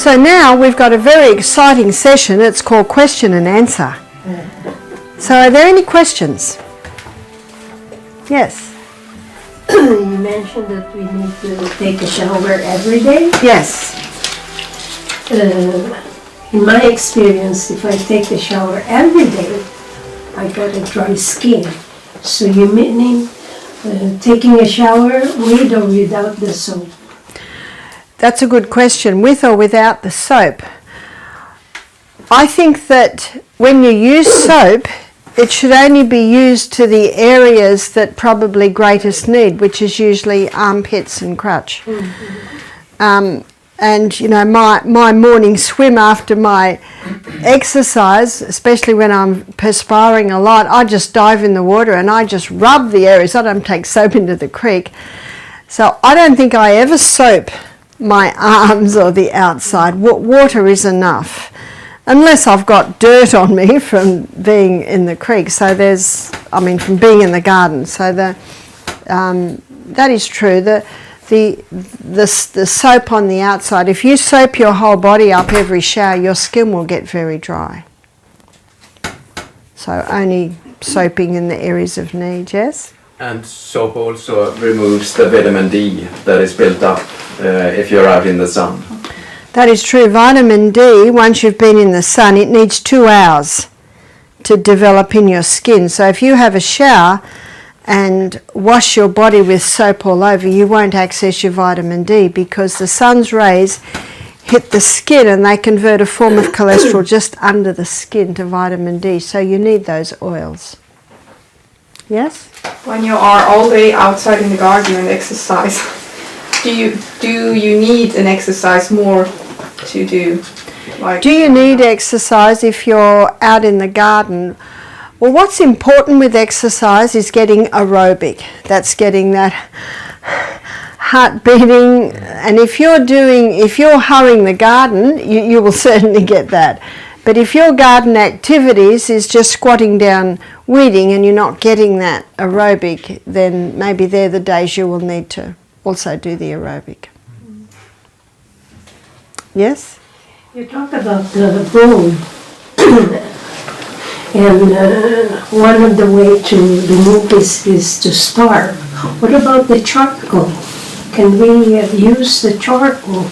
So now we've got a very exciting session. It's called question and answer. So are there any questions? Yes. You mentioned that we need to take a shower every day. Yes. In my experience, if I take a shower every day, I got a dry skin. So you meaning taking a shower with or without the soap? That's a good question. With or without the soap? I think that when you use soap, it should only be used to the areas that probably greatest need, which is usually armpits and crotch. Mm-hmm. And you know, my morning swim after my exercise, especially when I'm perspiring a lot, I just dive in the water and I just rub the areas. I don't take soap into the creek. So I don't think I ever soap my arms or the outside. Water is enough. Unless I've got dirt on me from being in the creek. So from being in the garden. So that is true. The soap on the outside, if you soap your whole body up every shower, your skin will get very dry. So only soaping in the areas of need, yes? And soap also removes the vitamin D that is built up if you're out in the sun. That is true. Vitamin D, once you've been in the sun, it needs 2 hours to develop in your skin. So if you have a shower and wash your body with soap all over, you won't access your vitamin D because the sun's rays hit the skin and they convert a form of cholesterol just under the skin to vitamin D. So you need those oils. Yes? When you are all day outside in the garden and exercise, do you need an exercise more to do? Do you need exercise if you're out in the garden? Well, what's important with exercise is getting aerobic. That's getting that heart beating. And if you're hoeing the garden, you will certainly get that. But if your garden activities is just squatting down, weeding, and you're not getting that aerobic, then maybe they're the days you will need to also do the aerobic. Yes? You talked about the bone. And one of the ways to remove this is to starve. What about the charcoal? Can we use the charcoal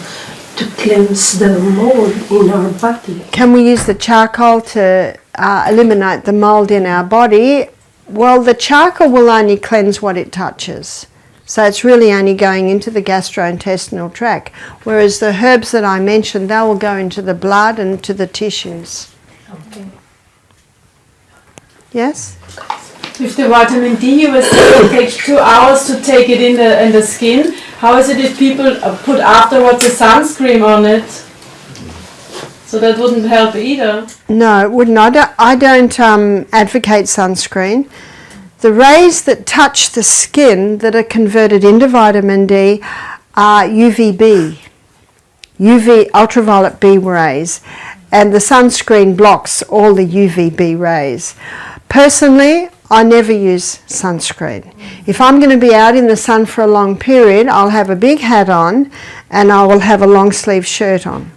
to cleanse the mold in our body? Can we use the charcoal to eliminate the mold in our body? Well, the charcoal will only cleanse what it touches. So it's really only going into the gastrointestinal tract. Whereas the herbs that I mentioned, they will go into the blood and to the tissues. Okay. Yes? With the vitamin D, you were saying it takes 2 hours to take it in the skin. How is it if people put afterwards a sunscreen on it? So that wouldn't help either. No, it wouldn't. I don't advocate sunscreen. The rays that touch the skin that are converted into vitamin D are UVB, ultraviolet B rays, and the sunscreen blocks all the UVB rays. Personally, I never use sunscreen. If I'm going to be out in the sun for a long period, I'll have a big hat on and I will have a long sleeve shirt on.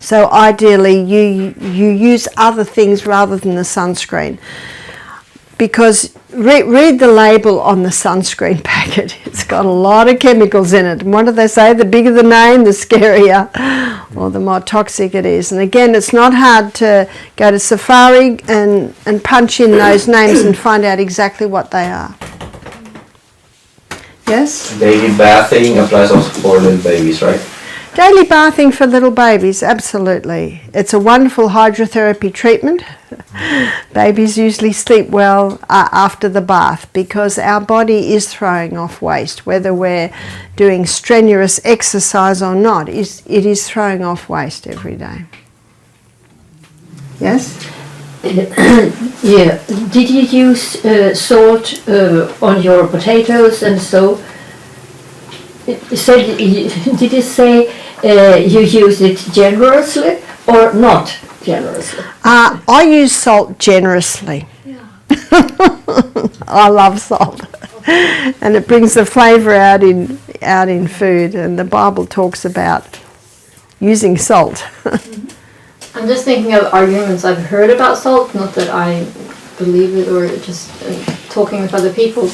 So ideally you use other things rather than the sunscreen. Because read the label on the sunscreen packet. It's got a lot of chemicals in it. And what do they say? The bigger the name, the scarier, or the more toxic it is. And again, it's not hard to go to Safari and punch in those names and find out exactly what they are. Yes? Daily bathing applies also for little babies, right? Daily bathing for little babies, absolutely. It's a wonderful hydrotherapy treatment. Babies usually sleep well after the bath because our body is throwing off waste, whether we're doing strenuous exercise or not. It is throwing off waste every day. Yes? Yeah. Did you use salt on your potatoes and so? Did you say you use it generously or not generously? I use salt generously. Yeah. I love salt, and it brings the flavour out in food. And the Bible talks about using salt. I'm just thinking of arguments I've heard about salt, not that I believe it or just talking with other people.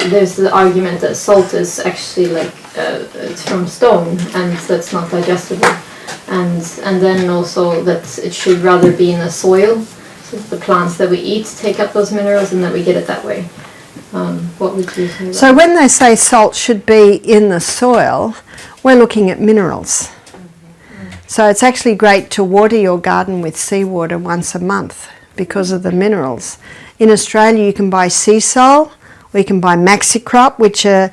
There's the argument that salt is actually like it's from stone and that's not digestible, and then also that it should rather be in the soil, so the plants that we eat take up those minerals and that we get it that way. What would you say? So when they say salt should be in the soil, we're looking at minerals. So it's actually great to water your garden with seawater once a month because of the minerals. In Australia you can buy sea salt, or you can buy maxi-crop, which are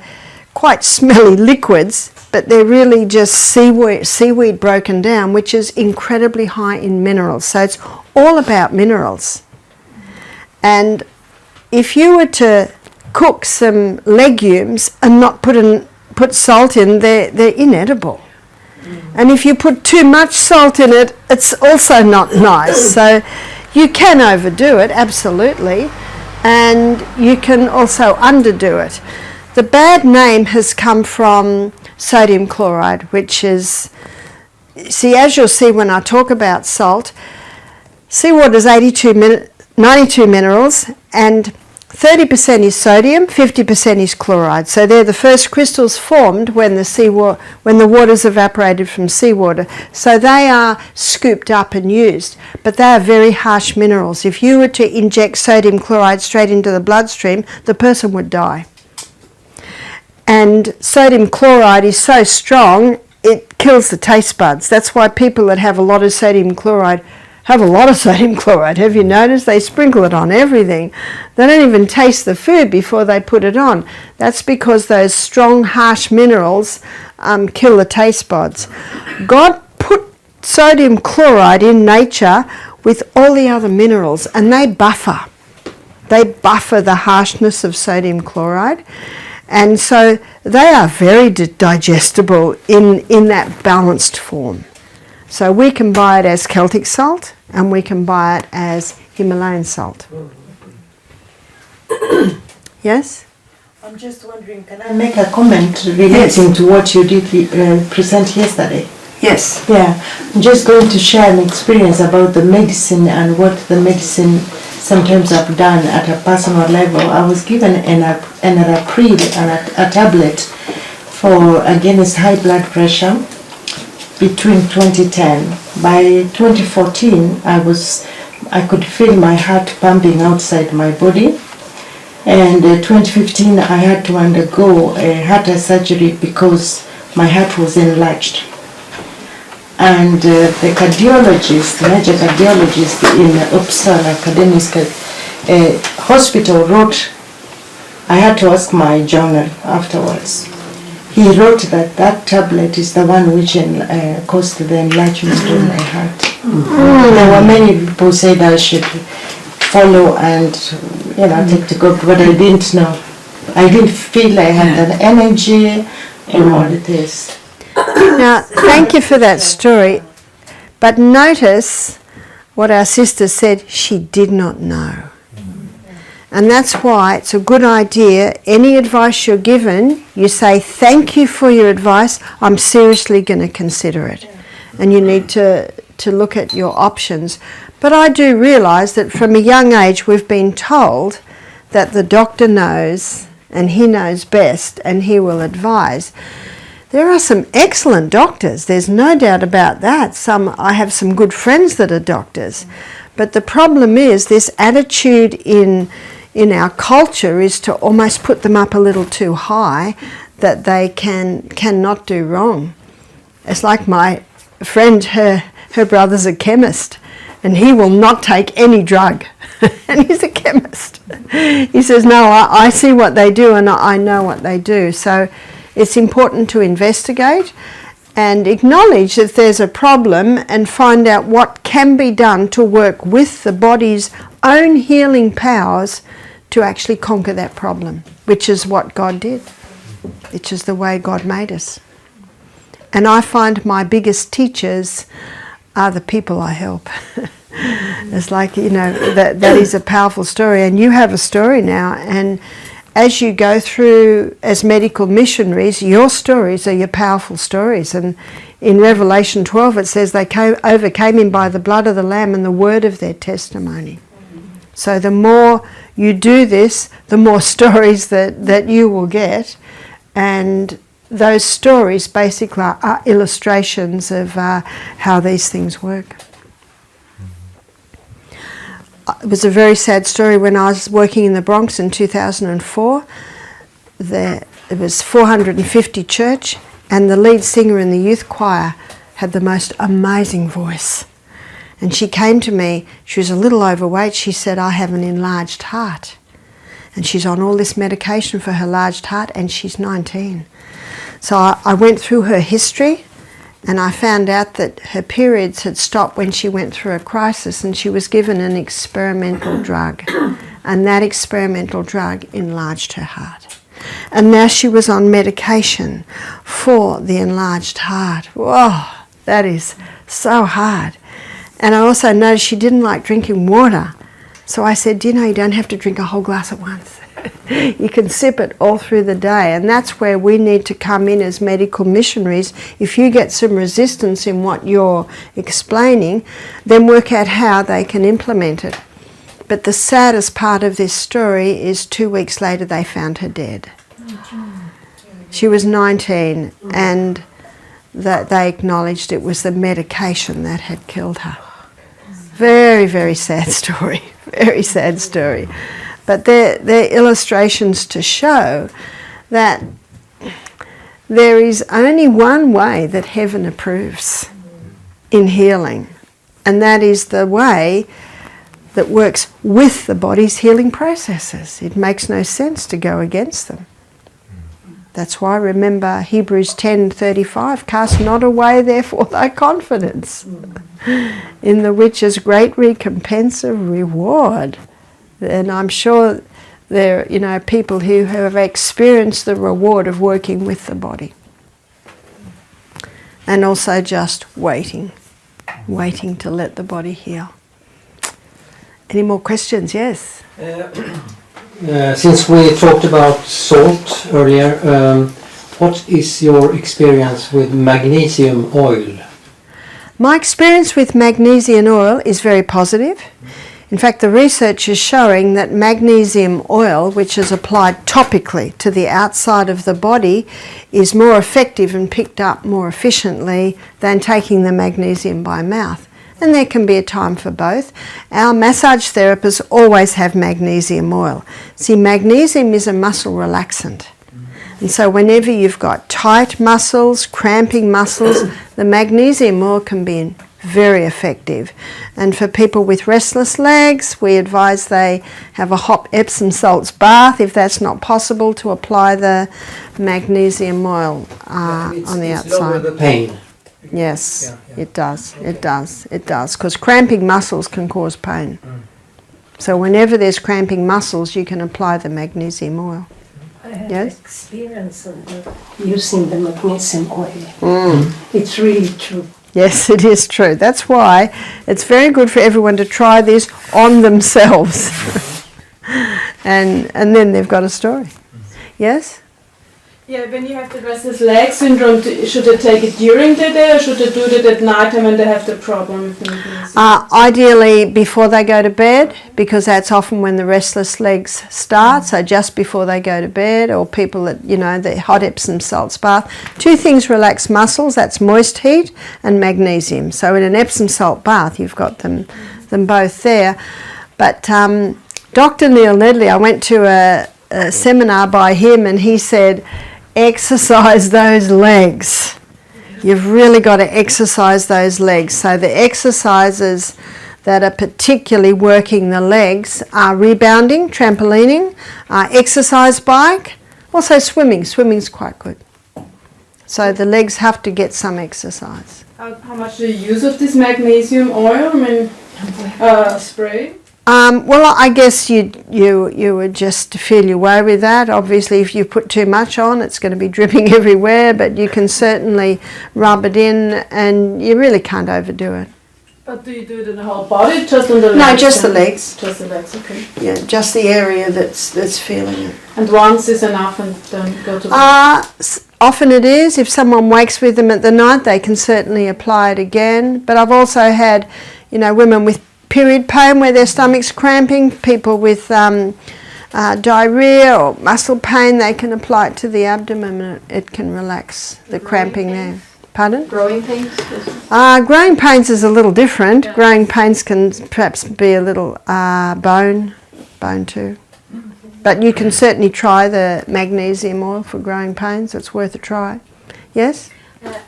quite smelly liquids, but they're really just seaweed broken down, which is incredibly high in minerals. So it's all about minerals. And if you were to cook some legumes and not put salt in, they're inedible. And if you put too much salt in it, it's also not nice. So you can overdo it, absolutely, and you can also underdo it. The bad name has come from sodium chloride, which is, see, as you'll see when I talk about salt, seawater is 92 minerals, and 30% is sodium, 50% is chloride. So they're the first crystals formed when the water's evaporated from seawater. So they are scooped up and used, but they are very harsh minerals. If you were to inject sodium chloride straight into the bloodstream, the person would die. And sodium chloride is so strong, it kills the taste buds. That's why people that have a lot of sodium chloride have a lot of sodium chloride. Have you noticed? They sprinkle it on everything. They don't even taste the food before they put it on. That's because those strong, harsh minerals kill the taste buds. God put sodium chloride in nature with all the other minerals, and they buffer. They buffer the harshness of sodium chloride. And so they are very digestible in that balanced form. So we can buy it as Celtic salt, and we can buy it as Himalayan salt. Yes? I'm just wondering, can I make a comment relating to what you did present yesterday? Yes. Yeah, I'm just going to share an experience about the medicine and what the medicine sometimes have done at a personal level. I was given a tablet for against high blood pressure between 2010. By 2014, I could feel my heart pumping outside my body. And 2015, I had to undergo a heart surgery because my heart was enlarged. And the major cardiologist in Uppsala Academic Hospital wrote, I had to ask my journal afterwards. He wrote that tablet is the one which caused the enlargement of my heart. There were many people who said I should follow and take to God, but I didn't know. I didn't feel I had that energy and all this. Now, thank you for that story, but notice what our sister said, she did not know. And that's why it's a good idea, any advice you're given, you say, thank you for your advice, I'm seriously going to consider it. And you need to look at your options. But I do realise that from a young age we've been told that the doctor knows and he knows best and he will advise. There are some excellent doctors, there's no doubt about that. I have some good friends that are doctors. But the problem is this attitude in our culture is to almost put them up a little too high that they cannot do wrong. It's like my friend, her brother's a chemist and he will not take any drug and he's a chemist. He says, no, I see what they do and I know what they do. So it's important to investigate and acknowledge that there's a problem and find out what can be done to work with the body's own healing powers to actually conquer that problem, which is what God did, which is the way God made us. And I find my biggest teachers are the people I help. It's like, that is a powerful story, and you have a story now, and as you go through as medical missionaries, your stories are your powerful stories. And in Revelation 12 it says they overcame him by the blood of the Lamb and the word of their testimony. So the more you do this, the more stories that you will get. And those stories basically are illustrations of how these things work. It was a very sad story when I was working in the Bronx in 2004. There was 450 church, and the lead singer in the youth choir had the most amazing voice. And she came to me, she was a little overweight, she said, I have an enlarged heart. And she's on all this medication for her enlarged heart, and she's 19. So I went through her history, and I found out that her periods had stopped when she went through a crisis, and she was given an experimental drug. And that experimental drug enlarged her heart. And now she was on medication for the enlarged heart. Whoa, that is so hard. And I also noticed she didn't like drinking water. So I said, do you know you don't have to drink a whole glass at once? You can sip it all through the day. And that's where we need to come in as medical missionaries. If you get some resistance in what you're explaining, then work out how they can implement it. But the saddest part of this story is 2 weeks later they found her dead. She was 19, and that they acknowledged it was the medication that had killed her. Very, very sad story. Very sad story. But they're illustrations to show that there is only one way that heaven approves in healing, and that is the way that works with the body's healing processes. It makes no sense to go against them. That's why, remember Hebrews 10:35, cast not away therefore thy confidence, in the which is great recompense of reward. And I'm sure there are people who have experienced the reward of working with the body. And also just waiting to let the body heal. Any more questions? Yes? Since we talked about salt earlier, what is your experience with magnesium oil? My experience with magnesium oil is very positive. In fact, the research is showing that magnesium oil, which is applied topically to the outside of the body, is more effective and picked up more efficiently than taking the magnesium by mouth. And there can be a time for both. Our massage therapists always have magnesium oil. See, magnesium is a muscle relaxant. And so whenever you've got tight muscles, cramping muscles, the magnesium oil can be very effective. And for people with restless legs, we advise they have a hot Epsom salts bath, if that's not possible, to apply the magnesium oil on the outside. Lower the pain. Yes, it does, because cramping muscles can cause pain. So whenever there's cramping muscles, you can apply the magnesium oil. I have Yes? experience of using the magnesium oil. It's really true. Yes, it is true. That's why it's very good for everyone to try this on themselves. and then they've got a story. Yes? Yeah, when you have the restless leg syndrome, should they take it during the day or should they do it at night time when they have the problem with magnesium? Ideally before they go to bed, because that's often when the restless legs start, so just before they go to bed, or people that, the hot Epsom salts bath. Two things relax muscles, that's moist heat and magnesium. So in an Epsom salt bath, you've got them both there. But Dr. Neill, I went to a seminar by him, and he said, exercise those legs. You've really got to exercise those legs. So the exercises that are particularly working the legs are rebounding, trampolining, exercise bike, also swimming. Swimming's quite good. So the legs have to get some exercise. How much do you use of this magnesium oil? Spray? Well, I guess you would just feel your way with that. Obviously, if you put too much on, it's going to be dripping everywhere, but you can certainly rub it in, and you really can't overdo it. But do you do it in the whole body, just on the legs? No, just the legs. Just the legs, okay. Yeah, just the area that's feeling it. And once is enough, and then go to. Often it is. If someone wakes with them at the night, they can certainly apply it again. But I've also had, women with period pain where their stomach's cramping, people with diarrhea or muscle pain, they can apply it to the abdomen and it can relax the cramping there. Pardon? Growing pains? Growing pains is a little different. Yeah. Growing pains can perhaps be a little bone too. But you can certainly try the magnesium oil for growing pains. It's worth a try. Yes?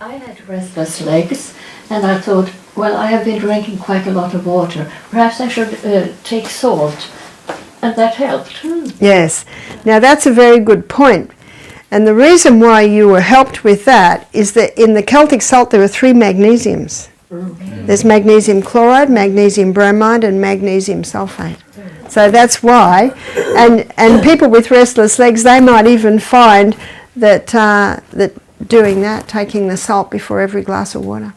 I had restless legs and I thought, well, I have been drinking quite a lot of water. Perhaps I should take salt. And that helped. Yes. Now that's a very good point. And the reason why you were helped with that is that in the Celtic salt there are 3 magnesiums. There's magnesium chloride, magnesium bromide and magnesium sulfate. So that's why. And people with restless legs, they might even find that that doing that, taking the salt before every glass of water.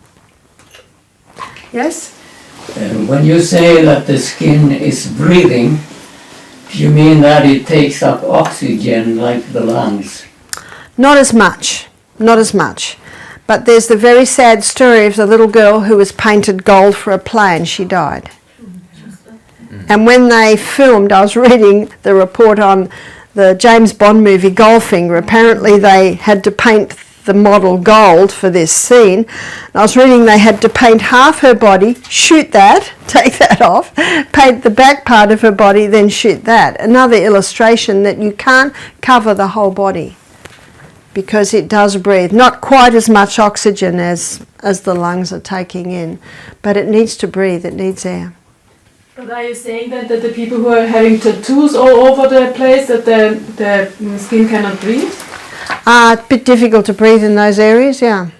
Yes? When you say that the skin is breathing, do you mean that it takes up oxygen like the lungs? Not as much. But there's the very sad story of the little girl who was painted gold for a play and she died. And when they filmed, I was reading the report on the James Bond movie Goldfinger. Apparently they had to paint the model gold for this scene. And I was reading they had to paint half her body, shoot that, take that off, paint the back part of her body, then shoot that. Another illustration that you can't cover the whole body because it does breathe. Not quite as much oxygen as the lungs are taking in, but it needs to breathe, it needs air. But are you saying that the people who are having tattoos all over the place, that their skin cannot breathe? A bit difficult to breathe in those areas, yeah.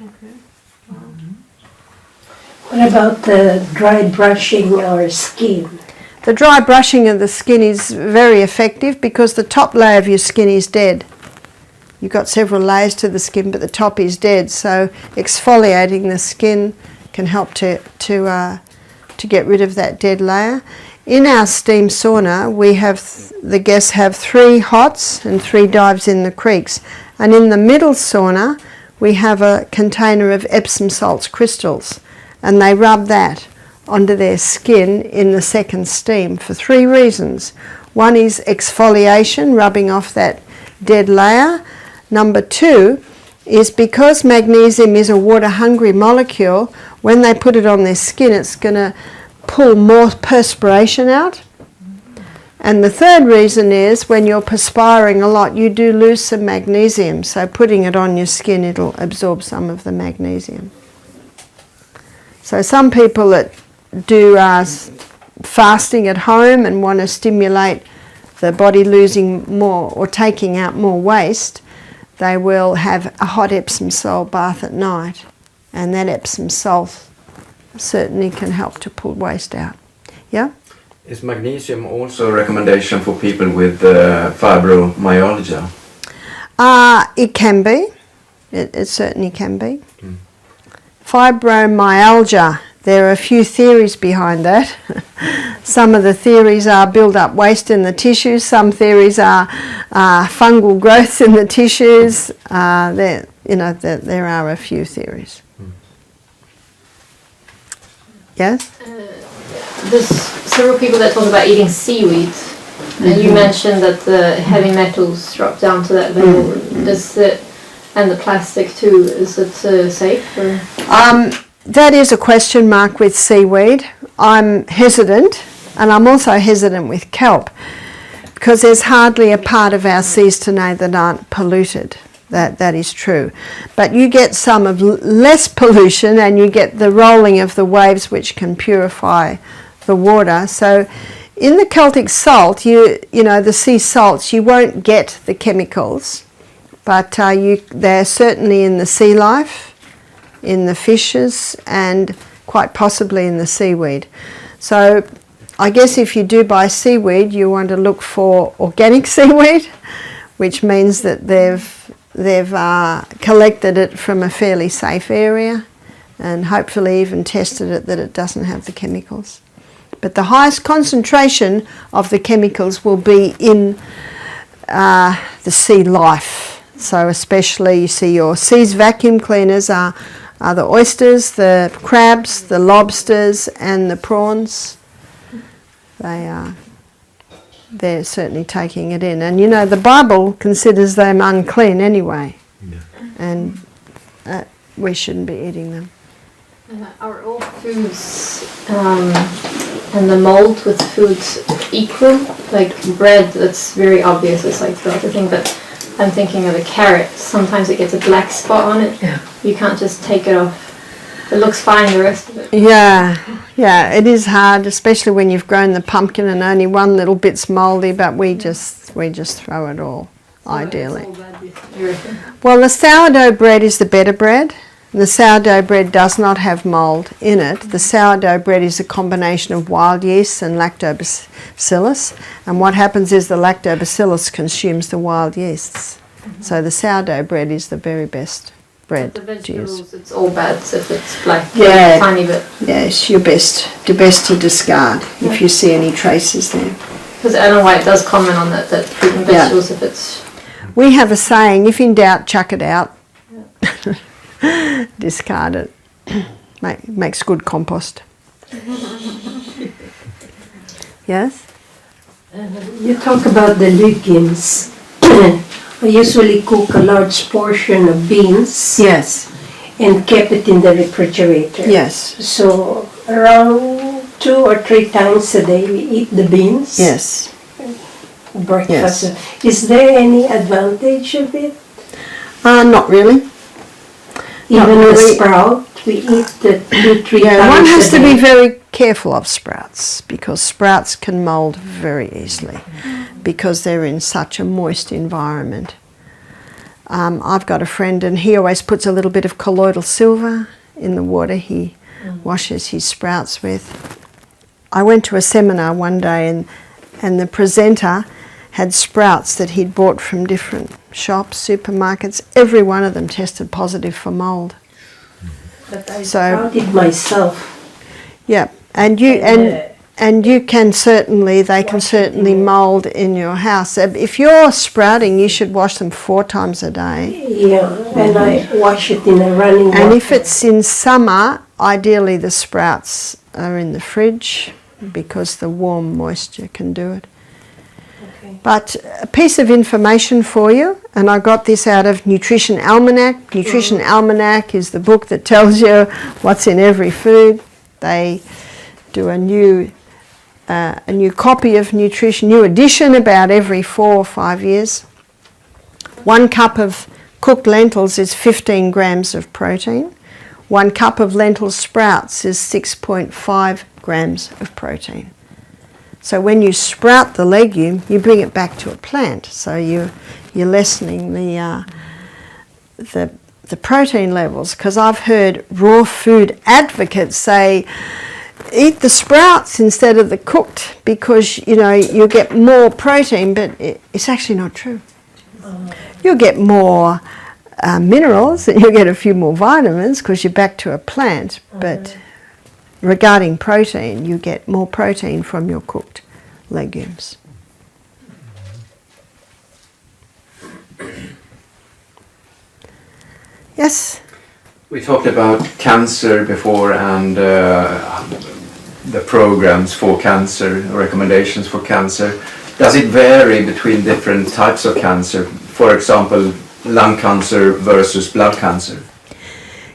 What about the dry brushing our skin? The dry brushing of the skin is very effective because the top layer of your skin is dead. You've got several layers to the skin, but the top is dead. So exfoliating the skin can help to get rid of that dead layer. In our steam sauna, we have the guests have 3 hots and 3 dives in the creeks. And in the middle sauna, we have a container of Epsom salts crystals, and they rub that onto their skin in the second steam for 3 reasons. One is exfoliation, rubbing off that dead layer. Number 2 is because magnesium is a water-hungry molecule, when they put it on their skin, it's going to pull more perspiration out. And the third reason is when you're perspiring a lot, you do lose some magnesium. So putting it on your skin, it'll absorb some of the magnesium. So some people that do fasting at home and want to stimulate the body losing more or taking out more waste, they will have a hot Epsom salt bath at night. And that Epsom salt certainly can help to pull waste out. Yeah? Is magnesium also a recommendation for people with fibromyalgia? It can be. It certainly can be. Fibromyalgia, there are a few theories behind that. Some of the theories are build up waste in the tissues. Some theories are fungal growths in the tissues. There are a few theories. Yes? There's several people that talk about eating seaweed, and you mentioned that the heavy metals drop down to that level. And the plastic too, is it safe? Or? That is a question mark with seaweed. I'm hesitant, and I'm also hesitant with kelp, because there's hardly a part of our seas today that aren't polluted. That is true. But you get some of less pollution, and you get the rolling of the waves, which can purify the water. So in the Celtic salt, the sea salts, you won't get the chemicals, but they're certainly in the sea life, in the fishes, and quite possibly in the seaweed. So I guess if you do buy seaweed, you want to look for organic seaweed, which means that they've collected it from a fairly safe area, and hopefully even tested it that it doesn't have the chemicals. But the highest concentration of the chemicals will be in the sea life. So especially you see your sea's vacuum cleaners are the oysters, the crabs, the lobsters and the prawns. They're certainly taking it in. And you know, the Bible considers them unclean anyway. Yeah. And we shouldn't be eating them. Are all foods and the mold with foods equal? Like bread, that's very obvious, it's like the other thing, but I'm thinking of a carrot. Sometimes it gets a black spot on it. Yeah. You can't just take it off. It looks fine, the rest of it. Yeah, it is hard, especially when you've grown the pumpkin and only one little bit's mouldy, but we just throw it all, so ideally. Well, the sourdough bread is the better bread. The sourdough bread does not have mould in it. The sourdough bread is a combination of wild yeast and lactobacillus, and what happens is the lactobacillus consumes the wild yeasts. Mm-hmm. So the sourdough bread is the very best bread. But the vegetables, it's all bad if it's black, a tiny bit. Yes, the best to discard if you see any traces there. Because Ellen White does comment on that fruit and vegetables if it's... We have a saying, if in doubt, chuck it out. Yeah. Discard it. Makes good compost. Yes? You talk about the legumes. I usually cook a large portion of beans. Yes. And keep it in the refrigerator. Yes. So around 2 or 3 times a day we eat the beans. Yes. Breakfast. Yes. Is there any advantage of it? Not really. Even the sprout, we eat the 2-3 times one has a to day. be very careful of sprouts because sprouts can mould very easily because they're in such a moist environment. I've got a friend and he always puts a little bit of colloidal silver in the water he washes his sprouts with. I went to a seminar one day and the presenter had sprouts that he'd bought from different shops, supermarkets. Every one of them tested positive for mould. But I sprouted myself. Yeah, and you can certainly, they can certainly mould in your house. If you're sprouting, you should wash them 4 times a day. Yeah, and I wash it in a running water. And if it's in summer, ideally the sprouts are in the fridge because the warm moisture can do it. But a piece of information for you, and I got this out of Nutrition Almanac. Nutrition Almanac is the book that tells you what's in every food. They do a new copy of nutrition, new edition about every 4 or 5 years. 1 cup of cooked lentils is 15 grams of protein. 1 cup of lentil sprouts is 6.5 grams of protein. So when you sprout the legume, you bring it back to a plant. So you're lessening the protein levels. Because I've heard raw food advocates say, eat the sprouts instead of the cooked because you get more protein, but it's actually not true. You'll get more minerals and you'll get a few more vitamins because you're back to a plant, but regarding protein, you get more protein from your cooked legumes. Yes? We talked about cancer before and the programs for cancer, recommendations for cancer. Does it vary between different types of cancer? For example, lung cancer versus blood cancer?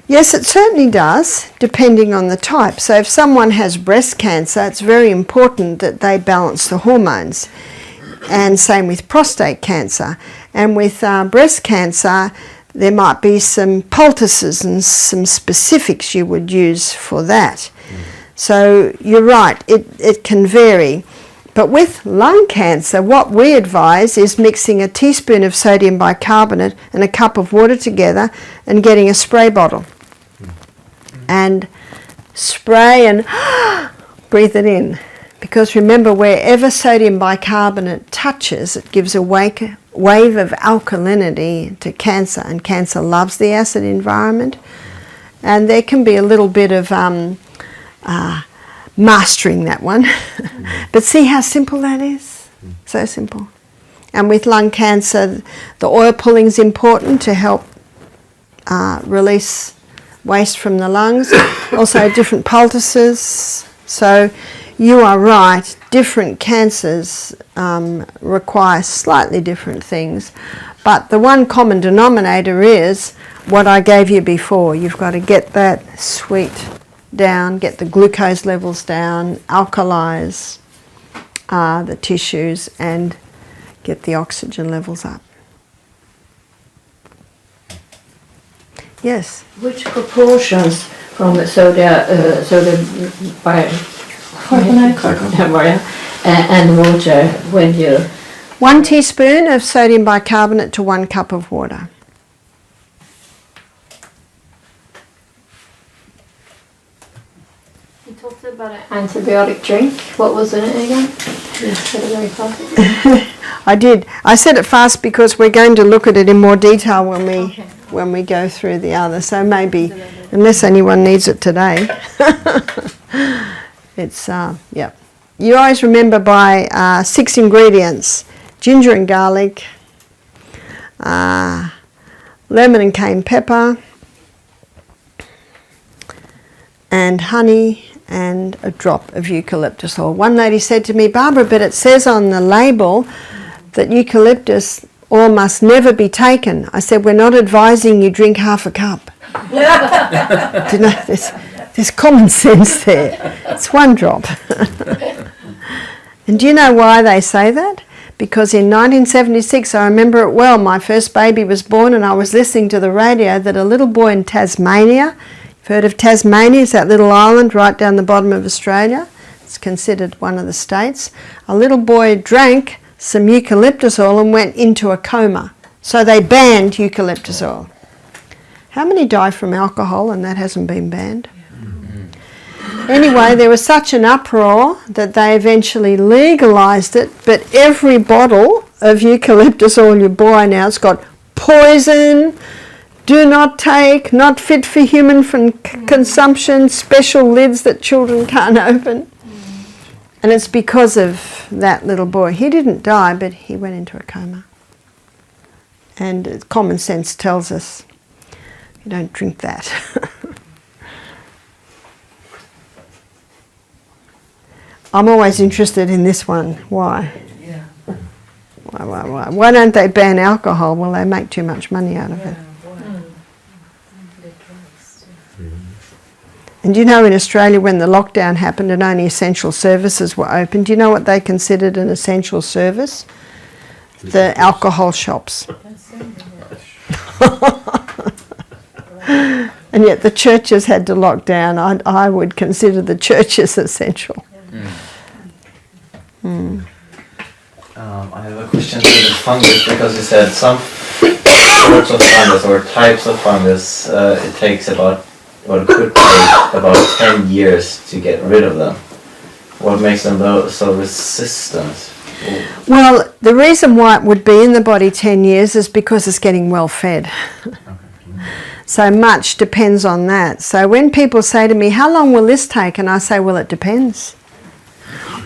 Yes, it certainly does, depending on the type. So if someone has breast cancer, it's very important that they balance the hormones. And same with prostate cancer. And with breast cancer, there might be some poultices and some specifics you would use for that. So you're right, it can vary. But with lung cancer, what we advise is mixing a teaspoon of sodium bicarbonate and a cup of water together and getting a spray bottle. And spray and breathe it in. Because remember, wherever sodium bicarbonate touches, it gives a wave of alkalinity to cancer, and cancer loves the acid environment. And there can be a little bit of mastering that one. But see how simple that is? So simple. And with lung cancer, the oil pulling is important to help release waste from the lungs. Also different poultices. So you are right, different cancers require slightly different things. But the one common denominator is what I gave you before. You've got to get that sweet down, get the glucose levels down, alkalize the tissues, and get the oxygen levels up. Yes? Which proportions from the carbonate and water when you... 1 teaspoon of sodium bicarbonate to 1 cup of water. You talked about an antibiotic drink. What was in it again? You said it very fast. I did. I said it fast because we're going to look at it in more detail when we go through the other. So maybe, unless anyone needs it today, it's yeah. You always remember by 6 ingredients: ginger and garlic, lemon and cayenne pepper, and honey, and a drop of eucalyptus oil. One lady said to me, "Barbara, but it says on the label that eucalyptus oil must never be taken." I said, "We're not advising you drink half a cup." Do you know, there's common sense there. It's 1 drop. And do you know why they say that? Because in 1976, I remember it well, my first baby was born and I was listening to the radio that a little boy in Tasmania, you've heard of Tasmania, it's that little island right down the bottom of Australia. It's considered one of the states. A little boy drank some eucalyptus oil and went into a coma. So they banned eucalyptus oil. How many die from alcohol and that hasn't been banned? Anyway, there was such an uproar that they eventually legalised it, but every bottle of eucalyptus oil you buy now, it's got poison, do not take, not fit for human consumption, special lids that children can't open. And it's because of that little boy. He didn't die, but he went into a coma. And common sense tells us you don't drink that. I'm always interested in this one. Why? Yeah. Why? Why don't they ban alcohol? Well, they make too much money out of it. And do you know in Australia when the lockdown happened and only essential services were open, do you know what they considered an essential service? The alcohol shops. And yet the churches had to lock down. I would consider the churches essential. I have a question to the fungus, because you said some sorts of fungus or types of fungus, it takes about, or it could take about 10 years to get rid of them. What makes them so resistant? Well, the reason why it would be in the body 10 years is because it's getting well fed. So much depends on that. So when people say to me, how long will this take? And I say, well, it depends.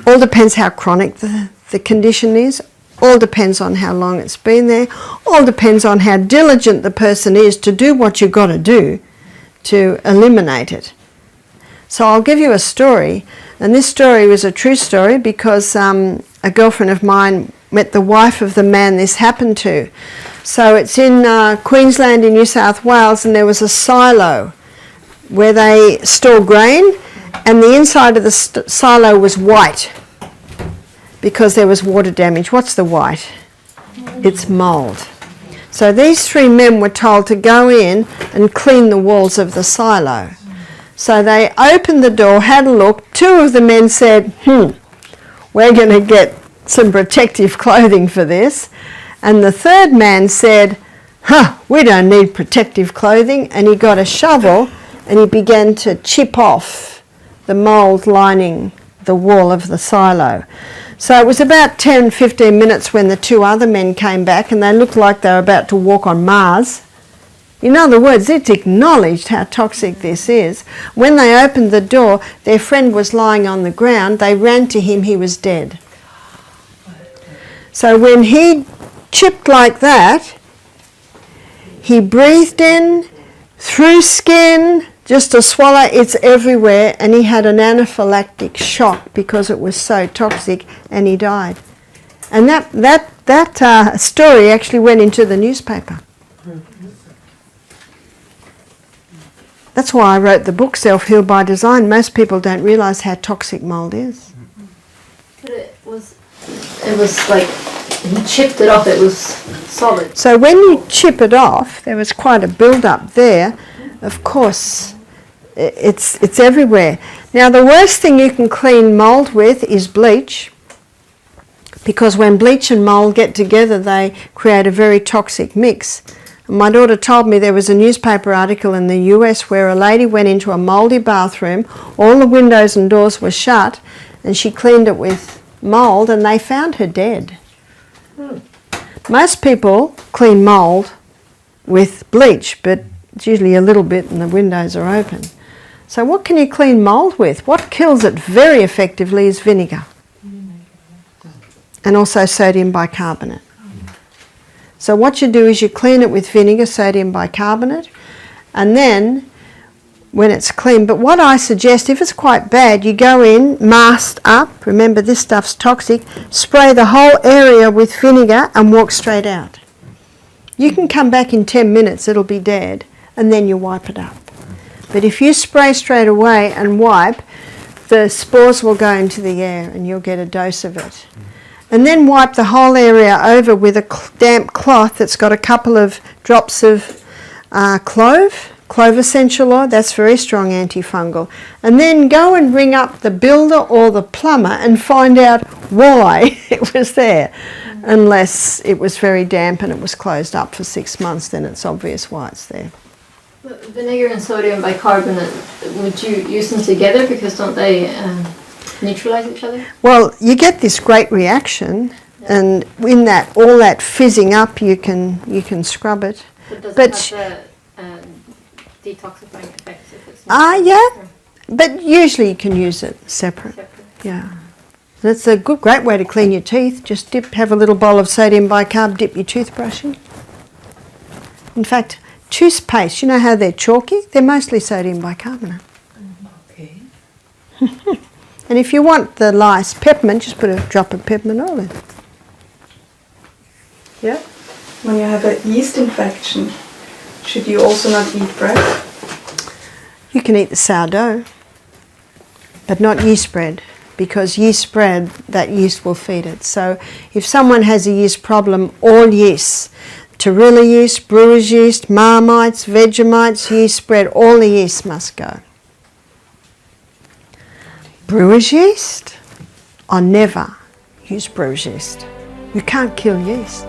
All depends how chronic the condition is. All depends on how long it's been there. All depends on how diligent the person is to do what you've got to do to eliminate it. So I'll give you a story. And this story was a true story because a girlfriend of mine met the wife of the man this happened to. So it's in Queensland in New South Wales, and there was a silo where they store grain, and the inside of the silo was white because there was water damage. What's the white? It's mould. So these 3 men were told to go in and clean the walls of the silo. So they opened the door, had a look. 2 of the men said, we're going to get some protective clothing for this. And the 3rd man said, we don't need protective clothing. And he got a shovel and he began to chip off the mould lining the wall of the silo. So it was about 10-15 minutes when the 2 other men came back, and they looked like they were about to walk on Mars. In other words, it's acknowledged how toxic this is. When they opened the door, their friend was lying on the ground. They ran to him, he was dead. So when he chipped like that, he breathed in, through skin, just to swallow, it's everywhere, and he had an anaphylactic shock because it was so toxic, and he died. And that story actually went into the newspaper. That's why I wrote the book Self-Heal by Design. Most people don't realise how toxic mould is. But it was like, he chipped it off, it was solid. So when you chip it off, there was quite a build-up there. Of course, it's everywhere. Now the worst thing you can clean mould with is bleach, because when bleach and mould get together, they create a very toxic mix. My daughter told me there was a newspaper article in the US where a lady went into a mouldy bathroom, all the windows and doors were shut, and she cleaned it with mould, and they found her dead. Most people clean mould with bleach, but it's usually a little bit and the windows are open. So what can you clean mould with? What kills it very effectively is vinegar, and also sodium bicarbonate. So what you do is you clean it with vinegar, sodium bicarbonate, and then when it's clean, but what I suggest, if it's quite bad, you go in, masked up, remember this stuff's toxic, spray the whole area with vinegar and walk straight out. You can come back in 10 minutes, it'll be dead, and then you wipe it up. But if you spray straight away and wipe, the spores will go into the air and you'll get a dose of it. And then wipe the whole area over with a damp cloth that's got a couple of drops of clove essential oil, that's very strong antifungal. And then go and ring up the builder or the plumber and find out why it was there. Unless it was very damp and it was closed up for 6 months, then it's obvious why it's there. Vinegar and sodium bicarbonate, would you use them together, because don't they neutralize each other? Well, you get this great reaction, and in that, all that fizzing up, you can scrub it. But does it have the detoxifying effects if it's yeah, but usually you can use it separate. Yeah, that's a great way to clean your teeth. Just have a little bowl of sodium bicarb, dip your toothbrush in. In fact, toothpaste, you know how they're chalky? They're mostly sodium bicarbonate. Okay. And if you want the lice, peppermint, just put a drop of peppermint oil in. Yeah. When you have a yeast infection, should you also not eat bread? You can eat the sourdough, but not yeast bread, because yeast bread, that yeast will feed it. So if someone has a yeast problem, all yeasts, Torilla yeast, brewer's yeast, Marmites, Vegemites, yeast bread, all the yeasts must go. Brewer's yeast? I never use brewer's yeast. You can't kill yeast.